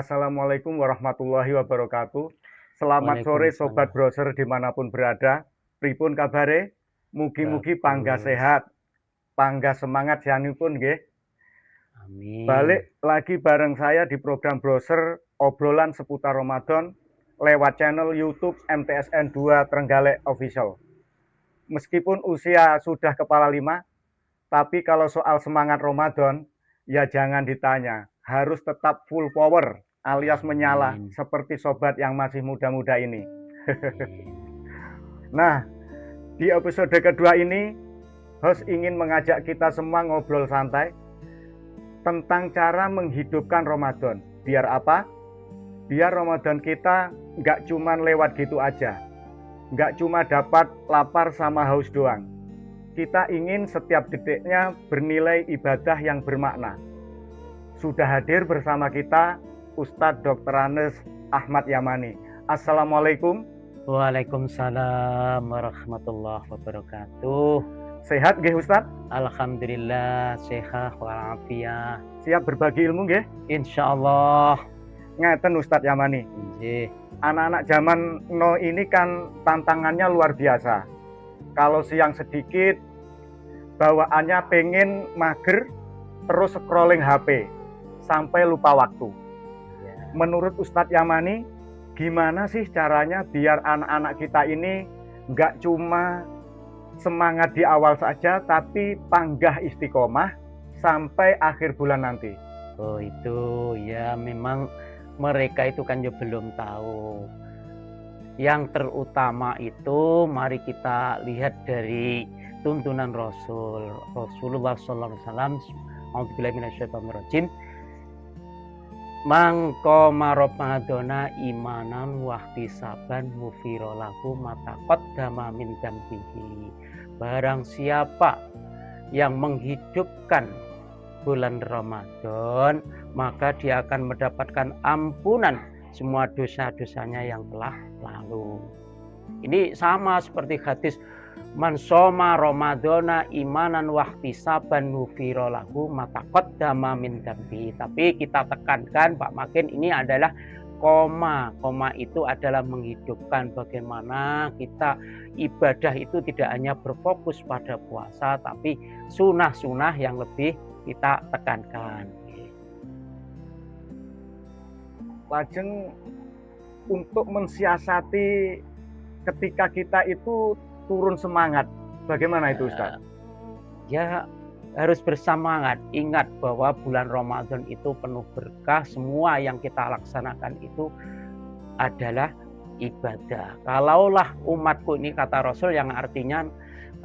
Assalamualaikum warahmatullahi wabarakatuh. Selamat sore Sobat Waalaikumsalam. Browser dimanapun berada. Pripun kabare? Mugi-mugi panggah Bagus. sehat, panggah semangat sianipun nggih. Amin. Balik lagi bareng saya di program Browser obrolan seputar Ramadan lewat channel YouTube MTSN 2 Trenggalek Official. Meskipun usia sudah kepala 5, tapi kalau soal semangat Ramadan, ya jangan ditanya. Harus tetap full power alias menyala Amin. seperti sobat yang masih muda-muda ini. Amin. Nah, di episode kedua ini, host ingin mengajak kita semua ngobrol santai tentang cara menghidupkan Ramadan. Biar apa? Biar Ramadan kita nggak cuma lewat gitu aja. Nggak cuma dapat lapar sama haus doang. Kita ingin setiap detiknya bernilai ibadah yang bermakna. Sudah hadir bersama kita Ustadz Dr. Anes Ahmad Yamani. Assalamualaikum. Waalaikumsalam warahmatullahi wabarakatuh. Sehat nggih Ustadz? Alhamdulillah sehat walafiat. Siap berbagi ilmu nggih? Insyaallah. Ngeten Ustadz Yamani. Nggih. Anak-anak zaman no ini kan tantangannya luar biasa. Kalau siang sedikit bawaannya pengen mager terus scrolling HP sampai lupa waktu. Menurut Ustadz Yamani, gimana sih caranya biar anak-anak kita ini nggak cuma semangat di awal saja, tapi panggah istiqomah sampai akhir bulan nanti? Oh itu ya memang mereka itu kan juga belum tahu. Yang terutama itu mari kita lihat dari tuntunan Rasulullah sallallahu alaihi wasallam. A'udzubillahi minasyaitonir rajim. Mangko Ramadana imanan wahtisaban ghufira lahu ma taqaddama min dzambihi. Barang siapa yang menghidupkan bulan Ramadan, maka dia akan mendapatkan ampunan semua dosa-dosanya yang telah lalu. Ini sama seperti hadis man shoma ramadhana imanan wahtisaban ghufira lahu ma taqaddama min dzambi. Tapi kita tekankan Pak Makin, ini adalah koma. Koma itu adalah menghidupkan bagaimana kita ibadah itu tidak hanya berfokus pada puasa, tapi sunah-sunah yang lebih kita tekankan. Lajeng untuk mensiasati ketika kita itu turun semangat, bagaimana itu Ustaz? Ya harus bersemangat. Ingat bahwa bulan Ramadan itu penuh berkah. Semua yang kita laksanakan itu adalah ibadah. Kalaulah umatku, ini kata Rasul yang artinya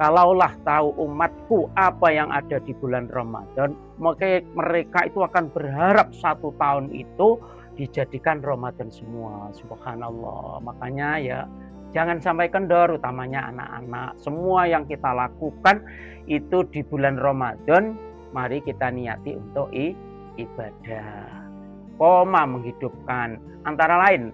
kalaulah tahu umatku apa yang ada di bulan Ramadan, maka mereka itu akan berharap 1 tahun itu dijadikan Ramadan semua. Subhanallah. Makanya ya jangan sampai kendor, utamanya anak-anak. Semua yang kita lakukan itu di bulan Ramadan, mari kita niati untuk ibadah. Koma menghidupkan antara lain.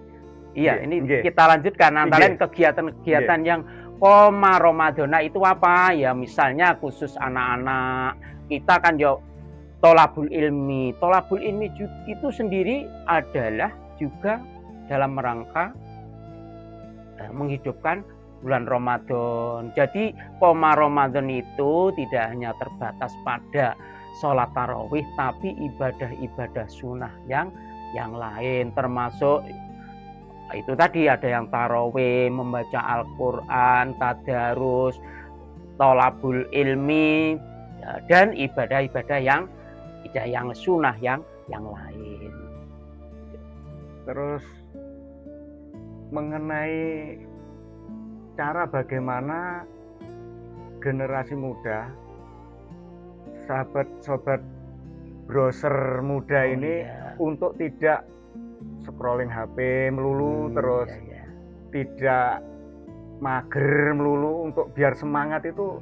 Iya, ini kita lanjutkan antara lain kegiatan-kegiatan yang koma Ramadana itu apa? Ya misalnya khusus anak-anak. Kita kan yo tolabul ilmi. Tolabul ilmi itu sendiri adalah juga dalam rangka menghidupkan bulan Ramadan. Jadi koma Ramadan itu tidak hanya terbatas pada sholat tarawih, tapi ibadah-ibadah sunnah yang lain, termasuk itu tadi ada yang tarawih, membaca Al-Quran, tadarus, tolabul ilmi, dan ibadah-ibadah yang sunnah yang lain. Terus mengenai cara bagaimana generasi muda, sahabat-sahabat browser muda ini untuk tidak scrolling HP melulu, terus tidak mager melulu, untuk biar semangat itu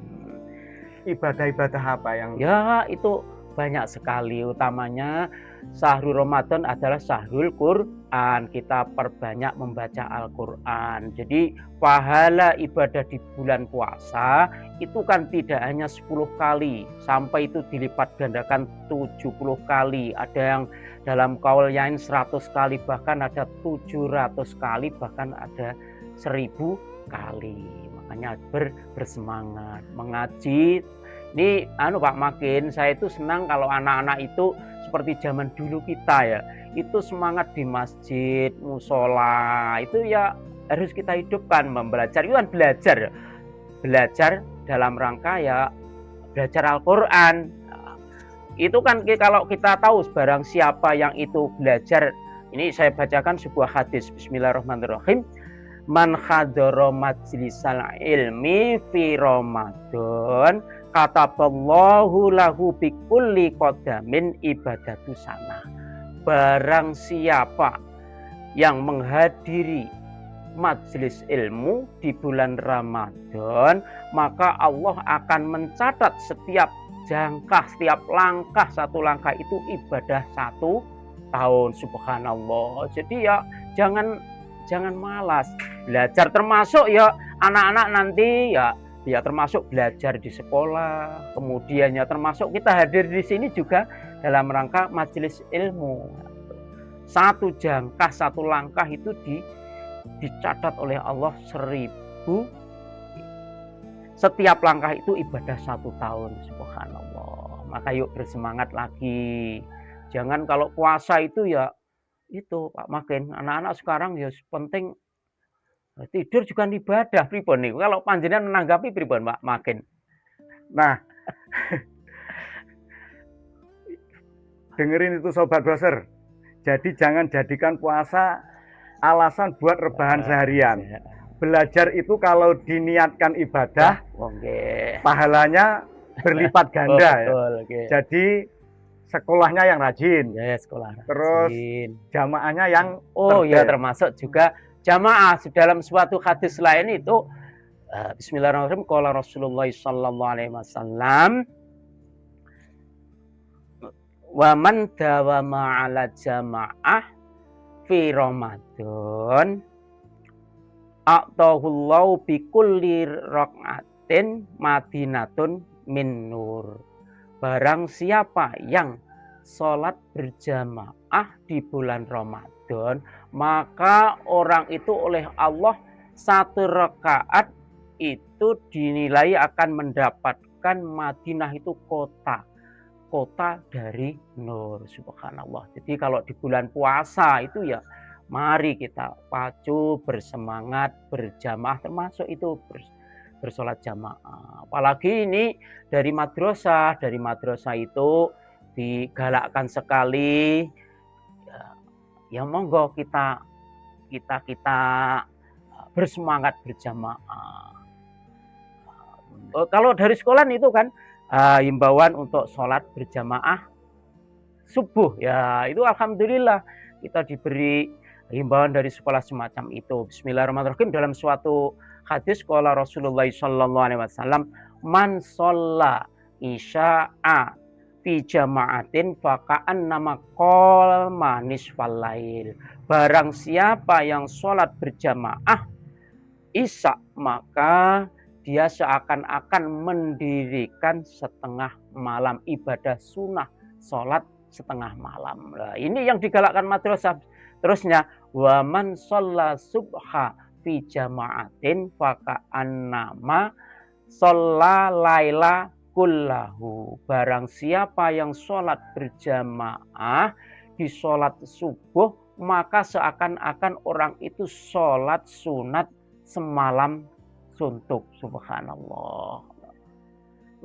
ibadah-ibadah apa yang? Ya itu banyak sekali, utamanya Syahrul Ramadan adalah syahrul Quran. Kita perbanyak membaca Al-Quran. Jadi pahala ibadah di bulan puasa itu kan tidak hanya 10 kali, sampai itu dilipat gandakan 70 kali. Ada yang dalam kaul yang 100 kali, bahkan ada 700 kali, bahkan ada 1000 kali. Makanya bersemangat mengaji. Ini Pak Makin, saya itu senang kalau anak-anak itu seperti zaman dulu kita ya, itu semangat di masjid, musola, itu ya harus kita hidupkan. Belajar itu kan belajar dalam rangka ya belajar Al-Quran. Itu kan kalau kita tahu barang siapa yang itu belajar, ini saya bacakan sebuah hadis. Bismillahirrahmanirrahim. Man hadara majlisal ilmi fi Ramadan kataballahu lahu bikulli qadamin ibadatu sana. Barang siapa yang menghadiri majelis ilmu di bulan Ramadan, maka Allah akan mencatat setiap jangkah, setiap langkah, satu langkah itu ibadah 1 tahun. Subhanallah. Jadi ya jangan malas belajar, termasuk ya anak-anak nanti ya termasuk belajar di sekolah, kemudian ya termasuk kita hadir di sini juga dalam rangka majelis ilmu. 1 jangkah, 1 langkah itu dicatat oleh Allah 1000. Setiap langkah itu ibadah 1 tahun. Subhanallah. Maka yuk bersemangat lagi. Jangan kalau puasa itu ya itu Pak Makin, anak-anak sekarang ya penting tidur juga ibadah pripun nih. Kalau panjenengan menanggapi pripun Pak Makin? Nah, dengerin itu Sobat Browser. Jadi jangan jadikan puasa alasan buat rebahan seharian. Belajar itu kalau diniatkan ibadah, pahalanya berlipat ganda. Betul, ya. Jadi sekolahnya yang rajin, sekolah rajin. Terus jamaahnya yang ya termasuk juga jamaah. Dalam suatu hadis lain itu Bismillahirrahmanirrahim, qala Rasulullah sallallahu alaihi wasallam, wa man dawama ala jamaah fi Ramadan a'tahullahu bi kulli raqatin madinatun min nur. Barang siapa yang sholat berjamaah di bulan Ramadan, maka orang itu oleh Allah 1 rakaat itu dinilai akan mendapatkan Madinah itu kota dari nur. Subhanallah. Jadi kalau di bulan puasa itu ya mari kita pacu, bersemangat, berjamaah, termasuk itu bersolat jamaah. Apalagi ini dari madrasah itu digalakkan sekali. Ya monggo kita bersemangat berjamaah. Kalau dari sekolah itu kan himbauan untuk sholat berjamaah subuh. Ya itu alhamdulillah kita diberi himbauan dari sekolah semacam itu. Bismillahirrahmanirrahim. Dalam suatu hadis qala Rasulullah sallallahu alaihi wasallam, man shalla isya'a fi jama'atin faka'annama qama nisfal lail. Barang siapa yang sholat berjamaah isya, maka dia seakan-akan mendirikan setengah malam, ibadah sunnah sholat setengah malam. Nah, ini yang digalakkan madrasah. Terusnya wa man shalla subha fi jama'atin faka'annama shalla laila kullahu. Barang siapa yang sholat berjamaah di sholat subuh, maka seakan-akan orang itu sholat sunat semalam suntuk. Subhanallah.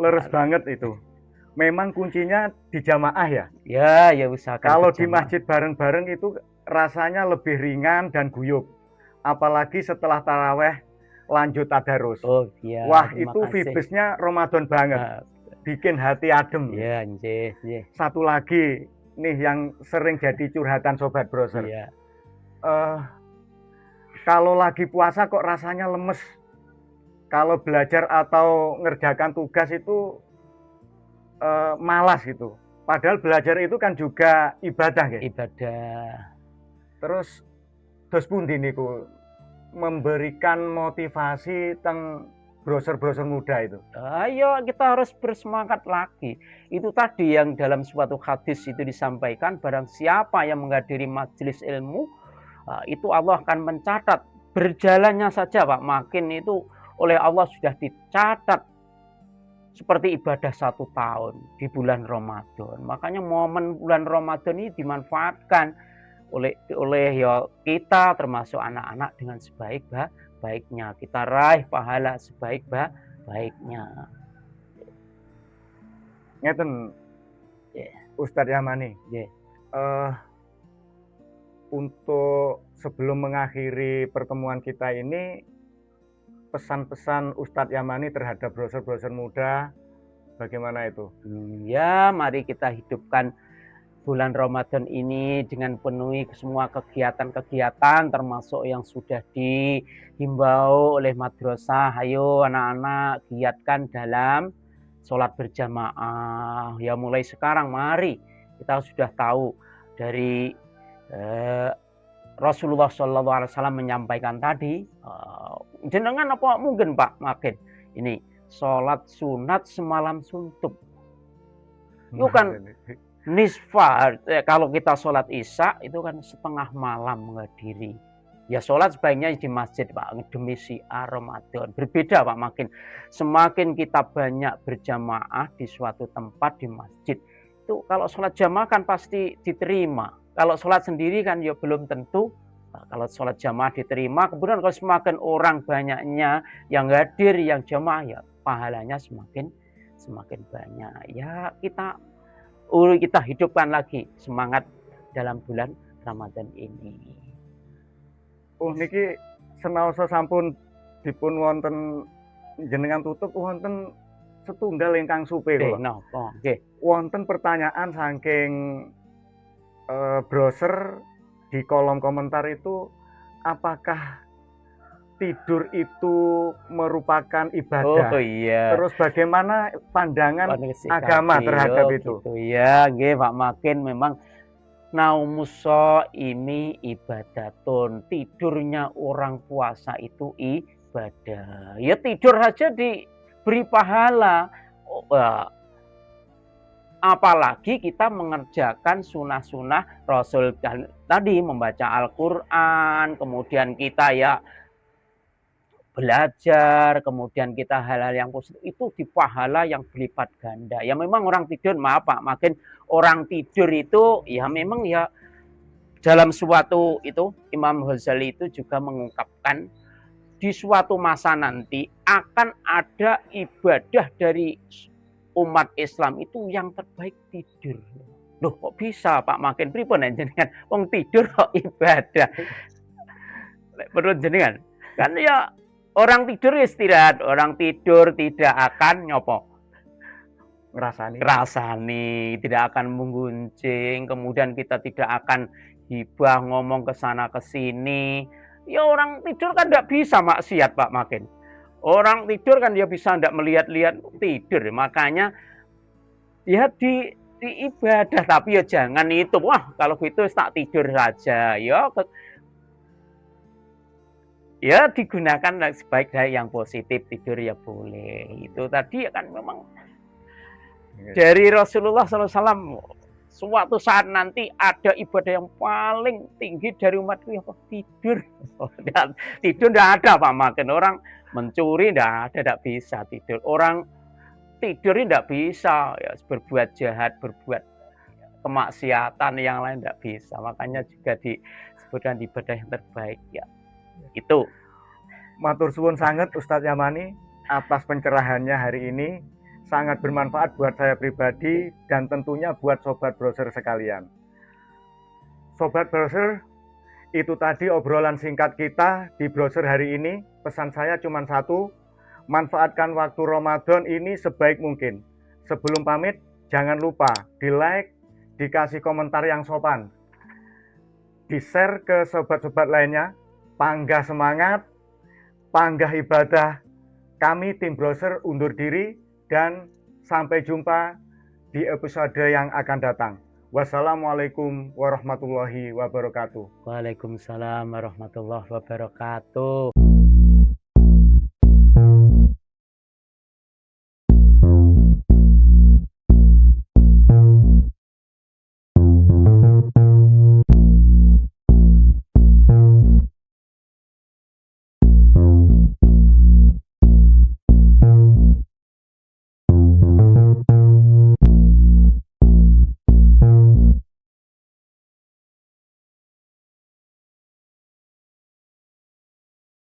Leres banget itu. Memang kuncinya di jamaah ya. Ya usahakan. Kalau di masjid bareng-bareng itu rasanya lebih ringan dan guyup. Apalagi setelah taraweh lanjut tadarus. Oh iya. Wah, itu vibesnya Ramadan banget. Bikin hati adem. Iya. Satu lagi nih yang sering jadi curhatan Sobat Browser. Iya. Kalau lagi puasa kok rasanya lemes. Kalau belajar atau ngerjakan tugas itu malas gitu. Padahal belajar itu kan juga ibadah, nggih. Ibadah. Terus dos pundi niku memberikan motivasi teng browser-browser muda itu? Ayo kita harus bersemangat lagi. Itu tadi yang dalam suatu hadis itu disampaikan, barang siapa yang menghadiri majelis ilmu, itu Allah akan mencatat berjalannya saja Pak Makin itu oleh Allah sudah dicatat seperti ibadah 1 tahun di bulan Ramadan. Makanya momen bulan Ramadan ini dimanfaatkan oleh ya kita termasuk anak-anak dengan sebaik-baiknya. Kita raih pahala sebaik-baiknya. Ngeten, Yeah. Ustadz Yamani. Yeah. Untuk sebelum mengakhiri pertemuan kita ini, pesan-pesan Ustadz Yamani terhadap browser-browser muda bagaimana itu? Ya, mari kita hidupkan bulan Ramadan ini dengan penuhi semua kegiatan-kegiatan termasuk yang sudah dihimbau oleh madrasah. Ayo anak-anak giatkan dalam sholat berjamaah. Ya mulai sekarang mari kita sudah tahu dari Rasulullah SAW menyampaikan tadi, jenengan apa mungkin Pak Makin ini sholat sunat semalam suntuk. Itu kan nisfa, kalau kita sholat isya itu kan setengah malam menghadiri. Ya sholat sebaiknya di masjid Pak, demi syiar Ramadan. Berbeda Pak Makin, semakin kita banyak berjamaah di suatu tempat di masjid, itu kalau sholat jamaah kan pasti diterima. Kalau sholat sendiri kan ya belum tentu. Kalau sholat jamaah diterima, kemudian kalau semakin orang banyaknya yang hadir, yang jamaah, ya pahalanya semakin banyak. Ya kita hidupkan lagi semangat dalam bulan Ramadan ini. Oh niki senaosa sampun dipun wonten jenengan tutup wonten setunggal ingkang supe kula. Napa? Nggih. Wonten pertanyaan saking browser di kolom komentar itu, apakah tidur itu merupakan ibadah? Oh iya. Terus bagaimana pandangan agama terhadap itu? Gitu ya, nggih Pak Makin, memang naumuso ini ibadatun. Tidurnya orang puasa itu ibadah. Ya tidur saja diberi pahala. Apalagi kita mengerjakan sunnah-sunnah Rasul tadi, membaca Al-Quran, kemudian kita ya belajar, kemudian kita hal-hal yang positif, itu di pahala yang berlipat ganda. Ya memang orang tidur, maaf Pak Makin, orang tidur itu ya memang ya dalam suatu itu Imam Ghazali itu juga mengungkapkan di suatu masa nanti akan ada ibadah dari umat Islam itu yang terbaik tidur. Loh kok bisa Pak Makin pripun jenengan wong tidur kok ibadah? Menurut jenengan kan ya orang tidur istirahat, orang tidur tidak akan nyopo ngerasani, tidak akan mengguncing, kemudian kita tidak akan hibah ngomong ke sana ke sini. Ya orang tidur kan tidak bisa maksiat Pak Makin. Orang tidur kan dia bisa tidak melihat-lihat tidur, makanya ya di ibadah, tapi ya jangan itu. Wah kalau gitu tak tidur saja. Ya digunakan sebaik dari yang positif, tidur ya boleh. Itu tadi kan memang dari Rasulullah SAW. Suatu saat nanti ada ibadah yang paling tinggi dari umatku yang tidur. Tidur tidak ada Pak Makin. Orang mencuri tidak bisa tidur. Orang tidur tidak bisa ya, berbuat jahat, berbuat kemaksiatan yang lain tidak bisa. Makanya juga disebutkan ibadah yang terbaik ya. Itu. Matur suwun sangat Ustadz Yamani atas pencerahannya hari ini. Sangat bermanfaat buat saya pribadi dan tentunya buat sobat browser sekalian. Sobat browser, itu tadi obrolan singkat kita di browser hari ini. Pesan saya cuma satu, manfaatkan waktu Ramadan ini sebaik mungkin. Sebelum pamit, jangan lupa di-like, dikasih komentar yang sopan, di-share ke sobat-sobat lainnya. Panggah semangat, panggah ibadah. Kami tim browser undur diri dan sampai jumpa di episode yang akan datang. Wassalamualaikum warahmatullahi wabarakatuh. Waalaikumsalam warahmatullahi wabarakatuh.